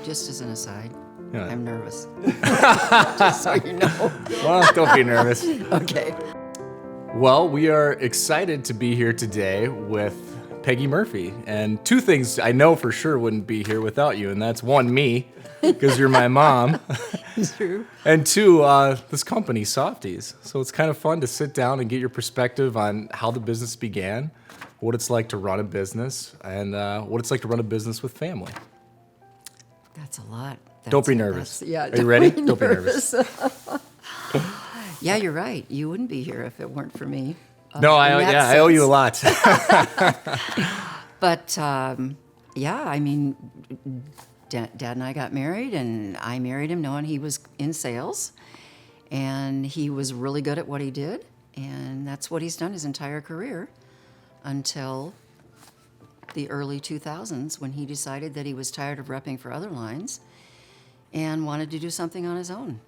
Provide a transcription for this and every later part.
Just as an aside, Yeah. I'm nervous. Just so you know. Well, don't be nervous. Okay. Well, we are excited to be here today with Peggy Murphy. And two things I know for sure wouldn't be here without you, and that's one, me, because you're my mom. It's true. And two, this company, Softies. So it's kind of fun to sit down and get your perspective on how the business began, what it's like to run a business, and what it's like to run a business with family. That's a lot. Don't be nervous. Yeah. Are you ready? Don't be nervous. Yeah, you're right. You wouldn't be here if it weren't for me. No, I owe you a lot. But yeah, I mean, Dad and I got married, and I married him knowing he was in sales, and he was really good at what he did, and that's what he's done his entire career until the early 2000s when he decided that he was tired of repping for other lines and wanted to do something on his own.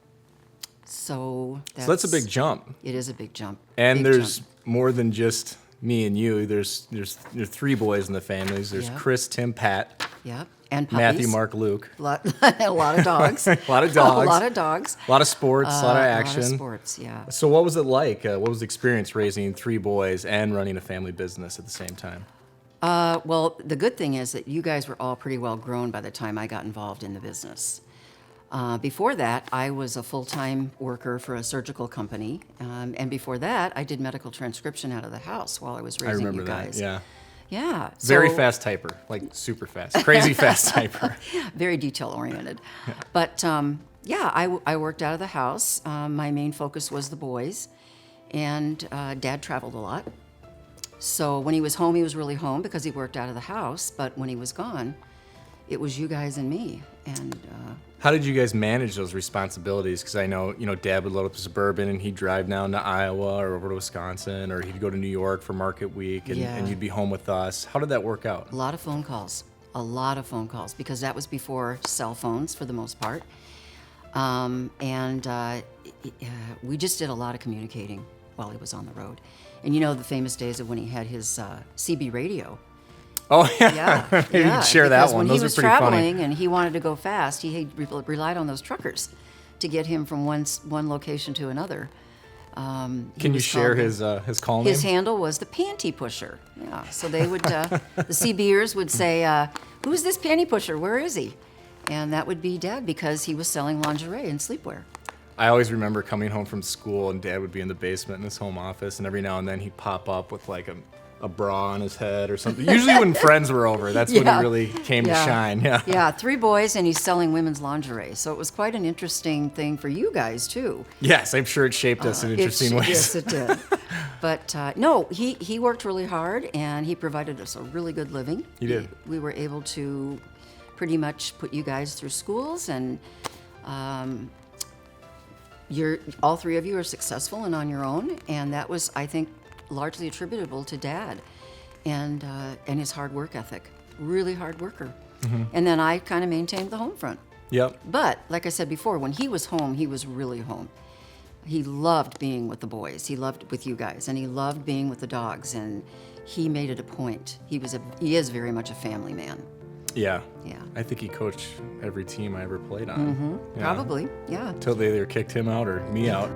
So that's a big jump. It is a big jump. And Big there's jump. more than just me and you. There's three boys in the families. There's Yeah. Chris, Tim, Pat, Yep. And puppies. Matthew, Mark, Luke. A lot of dogs. A lot of dogs. A lot of dogs. A lot of sports, a lot of action. A lot of sports, yeah. So what was it like? What was the experience raising three boys and running a family business at the same time? Well, the good thing is that you guys were all pretty well grown by the time I got involved in the business. Before that, I was a full-time worker for a surgical company, and before that, I did medical transcription out of the house while I was raising I remember you guys. that, yeah. Yeah. Very so- fast typer, like super fast, crazy fast typer. Very detail-oriented. But yeah, I worked out of the house. My main focus was the boys, and Dad traveled a lot. So when he was home, he was really home because he worked out of the house. But when he was gone, it was you guys and me. And How did you guys manage those responsibilities? Because I know, Dad would load up a Suburban and he'd drive down to Iowa or over to Wisconsin, or he'd go to New York for market week, and, Yeah. and you'd be home with us. How did that work out? a lot of phone calls, because that was before cell phones for the most part. We just did a lot of communicating while he was on the road. And the famous days of when he had his CB radio. Oh, yeah. Yeah, Maybe you could share that because one. when Those he are was pretty traveling funny. and he wanted to go fast, he relied on those truckers to get him from one location to another. Can you share his call name? His handle was the Panty Pusher. Yeah, so they would, the CBers would say, "Who's this Panty Pusher? Where is he?" And that would be Dad, because he was selling lingerie and sleepwear. I always remember coming home from school and Dad would be in the basement in his home office, and every now and then he'd pop up with like a bra on his head or something. Usually when friends were over, that's when Yeah. he really came to shine. Yeah. Yeah, 3 boys, and he's selling women's lingerie. So it was quite an interesting thing for you guys, too. Yes, I'm sure it shaped us in interesting ways. Yes, it did. But no, he worked really hard, and he provided us a really good living. He did. We were able to pretty much put you guys through schools, and all 3 of you are successful and on your own, and that was, I think, largely attributable to Dad and his hard work ethic. Really hard worker. Mm-hmm. And then I kind of maintained the home front. Yep. But like I said before, when he was home, he was really home. He loved being with the boys. He loved with you guys, and he loved being with the dogs. And he made it a point. He is very much a family man. Yeah. Yeah. I think he coached every team I ever played on. Probably, yeah. Until they either kicked him out or me out.